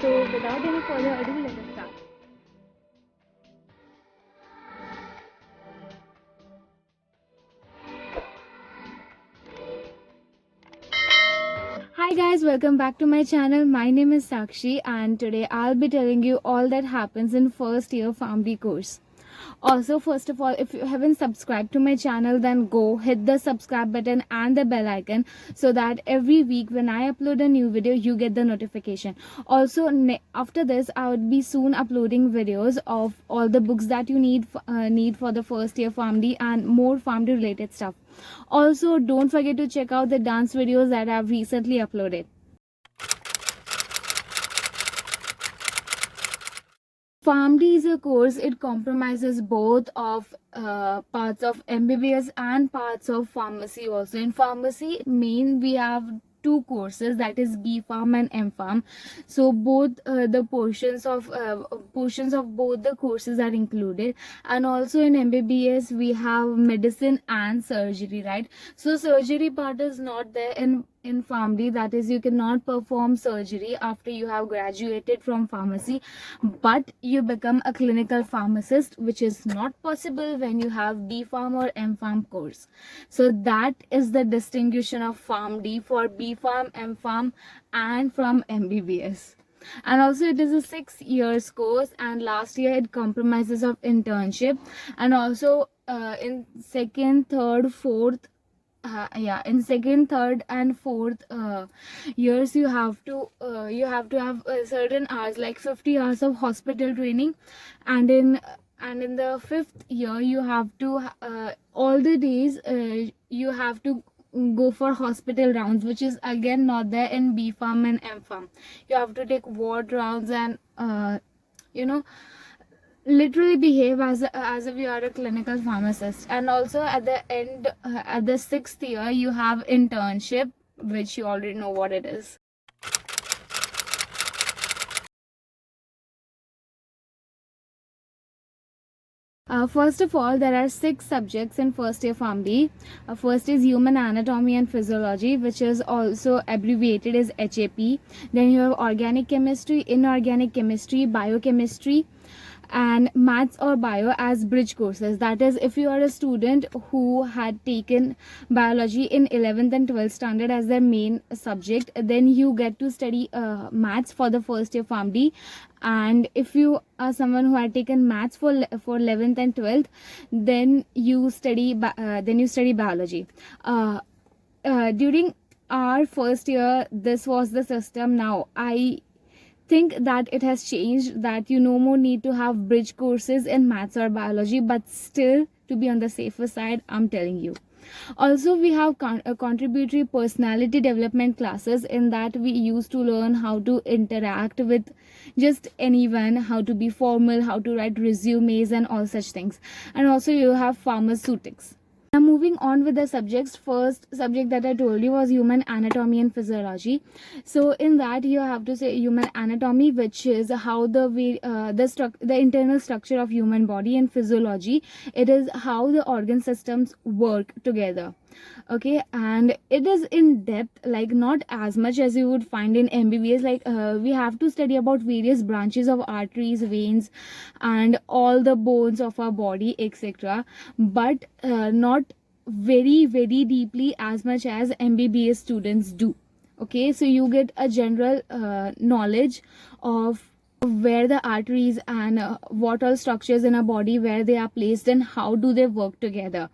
So without any further ado, let us start. Hi guys, welcome back to my channel. My name is Sakshi and today I'll be telling you all that happens in first year PharmD course. Also, first of all, if you haven't subscribed to my channel, then go hit the subscribe button and the bell icon so that every week when I upload a new video, you get the notification. Also, after this, I would be soon uploading videos of all the books that you need for the first year PharmD and more PharmD related stuff. Also, don't forget to check out the dance videos that I've recently uploaded. PharmD is a course. It compromises both of parts of MBBS and parts of pharmacy. Also, in pharmacy, we have two courses, that is B.Pharm and M.Pharm. So both the portions of both the courses are included. And also in MBBS we have medicine and surgery, right? So surgery part is not there in PharmD, that is you cannot perform surgery after you have graduated from pharmacy, but you become a clinical pharmacist, which is not possible when you have B.Pharm or M.Pharm course. So that is the distinction of PharmD for B.Pharm, M.Pharm and from MBBS. And also it is a 6 years course, and last year it compromises of internship, and also in second, third, fourth in second, third and fourth years you have to have certain hours, like 50 hours of hospital training, and in the fifth year you have to all the days you have to go for hospital rounds, which is again not there in B.Pharm and M.Pharm. You have to take ward rounds and literally behave as if you are a clinical pharmacist. And also at the end, at the sixth year, you have internship, which you already know what it is. First of all, there are 6 subjects in first year PharmD. First is human anatomy and physiology, which is also abbreviated as HAP. Then you have organic chemistry, inorganic chemistry, biochemistry, and maths or bio as bridge courses. That is, if you are a student who had taken biology in 11th and 12th standard as their main subject, then you get to study maths for the first year PharmD. And if you are someone who had taken maths for 11th and 12th, then you study biology. During our first year, this was the system. Now I think that it has changed, that you no more need to have bridge courses in maths or biology, but still, to be on the safer side, I'm telling you. Also, we have contributory personality development classes. In that, we used to learn how to interact with just anyone, how to be formal, how to write resumes and all such things. And also you have pharmaceutics. Now moving on with the subjects, first subject that I told you was human anatomy and physiology. So in that you have to say human anatomy, which is how the internal structure of human body, and physiology, it is how the organ systems work together. Okay, and it is in depth, like not as much as you would find in MBBS. Like we have to study about various branches of arteries, veins, and all the bones of our body, etc., but not very deeply as much as MBBS students do. Okay, so you get a general knowledge of where the arteries and what all structures in a body, where they are placed and how do they work together.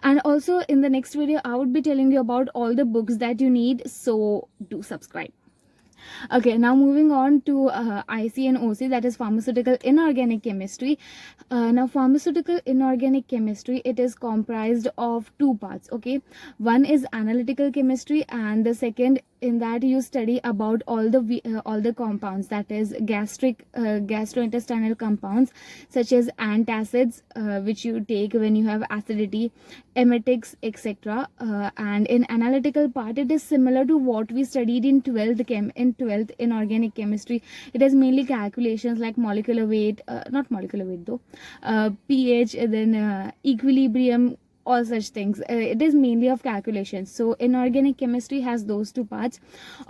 And also in the next video I would be telling you about all the books that you need, so do subscribe. Okay, now moving on to IC and OC, that is pharmaceutical inorganic chemistry. Now pharmaceutical inorganic chemistry, it is comprised of 2 parts. Okay, one is analytical chemistry, and the second, in that you study about all the compounds, that is gastrointestinal compounds such as antacids, which you take when you have acidity, emetics, etc. And in analytical part, it is similar to what we studied in 12th inorganic chemistry. It is mainly calculations like molecular weight, not molecular weight though, pH, then equilibrium, all such things. It is mainly of calculations. So inorganic chemistry has those two parts.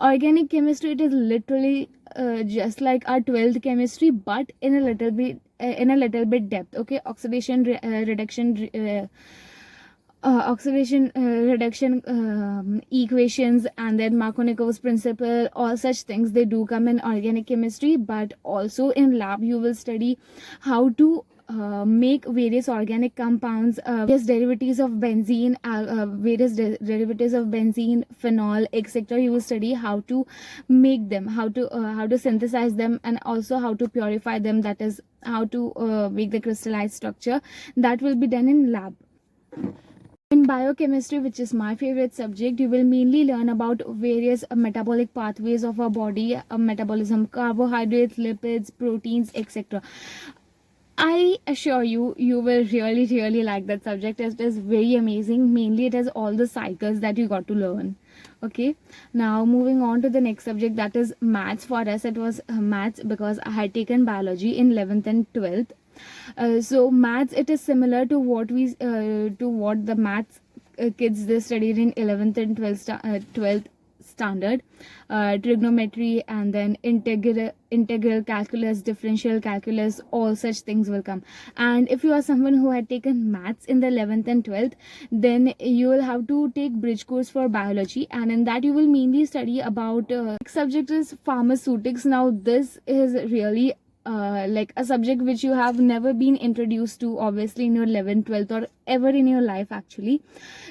Organic chemistry, it is literally just like our 12th chemistry, but in a little bit depth. Okay, oxidation reduction equations, and then Markovnikov's principle, all such things, they do come in organic chemistry. But also in lab you will study how to make various organic compounds, various derivatives of benzene, derivatives of benzene, phenol, etc. You will study how to make them, how to synthesize them, and also how to purify them, that is how to make the crystallized structure. That will be done in lab. In biochemistry, which is my favorite subject, you will mainly learn about various metabolic pathways of our body, metabolism, carbohydrates, lipids, proteins, etc. I assure you, you will really, really like that subject. It is very amazing. Mainly, it has all the cycles that you got to learn. Okay, now moving on to the next subject, that is maths. For us, it was maths because I had taken biology in 11th and 12th. So maths, it is similar to what the maths kids they studied in 11th and 12th standard. Trigonometry, and then integral calculus, differential calculus, all such things will come. And if you are someone who had taken maths in the 11th and 12th, then you will have to take bridge course for biology, and in that you will mainly study about next subject is pharmaceutics. Now this is really like a subject which you have never been introduced to, obviously, in your 11th, 12th, or ever in your life actually.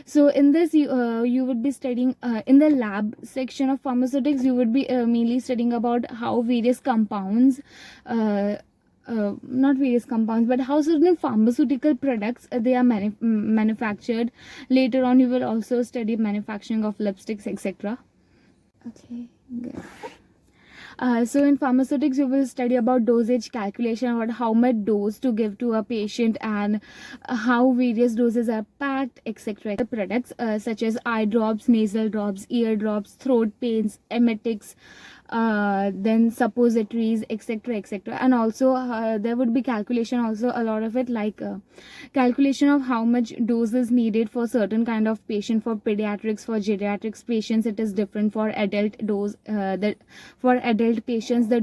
So in this you would be studying in the lab section of pharmaceutics, you would be mainly studying about how various compounds, not various compounds, but how certain pharmaceutical products they are manufactured. Later on you will also study manufacturing of lipsticks, etc. Okay, good. So in pharmaceutics, you will study about dosage calculation, about how much dose to give to a patient, and how various doses are packed, etc. Products such as eye drops, nasal drops, ear drops, throat pains, emetics, then suppositories, etc., etc. And also there would be calculation also, a lot of it, like calculation of how much dose is needed for certain kind of patient. For pediatrics, for geriatrics patients, it is different. For adult dose, for adult patients, the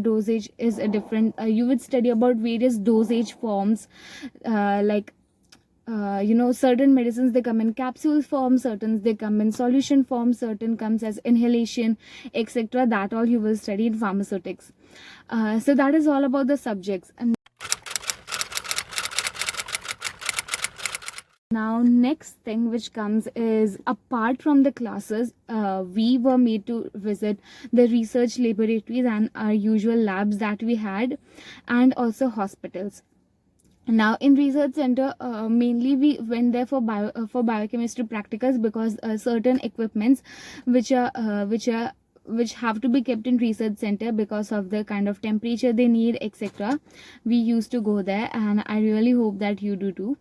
dosage is different. You would study about various dosage forms, like certain medicines, they come in capsule form, certain they come in solution form, certain comes as inhalation, etc. That all you will study in pharmaceutics. So that is all about the subjects. And now next thing which comes is, apart from the classes, we were made to visit the research laboratories and our usual labs that we had, and also hospitals. Now in research center, mainly we went there for biochemistry practicals, because certain equipments which have to be kept in research center because of the kind of temperature they need, etc. We used to go there, and I really hope that you do too.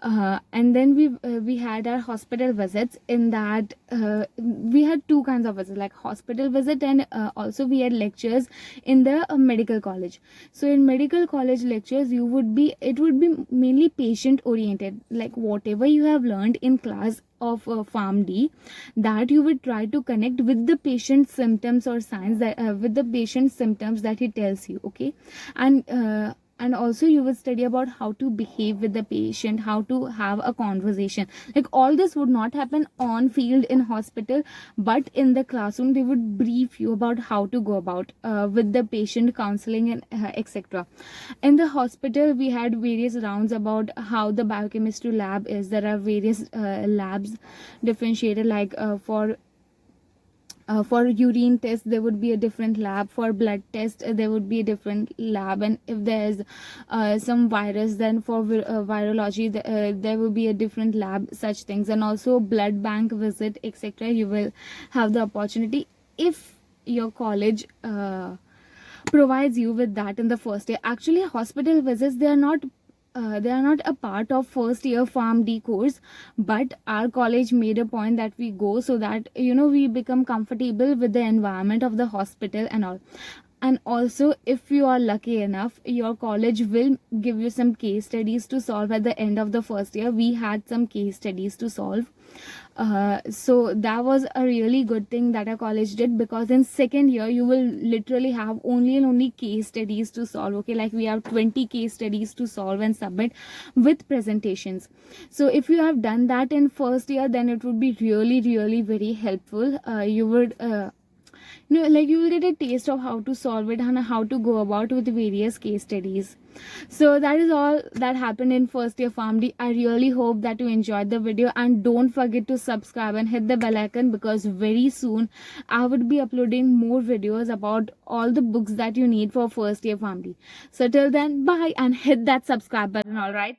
And then we had our hospital visits. In that we had two kinds of visits, like hospital visit, and also we had lectures in the medical college. So in medical college lectures, it would be mainly patient oriented, like whatever you have learned in class of Pharm D, that you would try to connect with the patient's symptoms or signs, that with the patient's symptoms that he tells you. Okay, and also you will study about how to behave with the patient, how to have a conversation. Like all this would not happen on field in hospital, but in the classroom they would brief you about how to go about with the patient, counseling, and etc. In the hospital we had various rounds about how the biochemistry lab is. There are various labs differentiated, like for urine test there would be a different lab, for blood test there would be a different lab, and if there's some virus, then for virology there will be a different lab, such things. And also blood bank visit, etc. You will have the opportunity if your college provides you with that in the first year. Actually hospital visits, they are not a part of first year Pharm D course, but our college made a point that we go, so that we become comfortable with the environment of the hospital and all. And also, if you are lucky enough, your college will give you some case studies to solve at the end of the first year. We had some case studies to solve. So that was a really good thing that our college did, because in second year you will literally have only and only case studies to solve. Okay, like we have 20 case studies to solve and submit with presentations. So if you have done that in first year, then it would be really, really very helpful. You would like you will get a taste of how to solve it and how to go about with various case studies. So that is all that happened in first year PharmD. I really hope that you enjoyed the video, and don't forget to subscribe and hit the bell icon, because very soon I would be uploading more videos about all the books that you need for first year PharmD. So till then, bye, and hit that subscribe button. All right.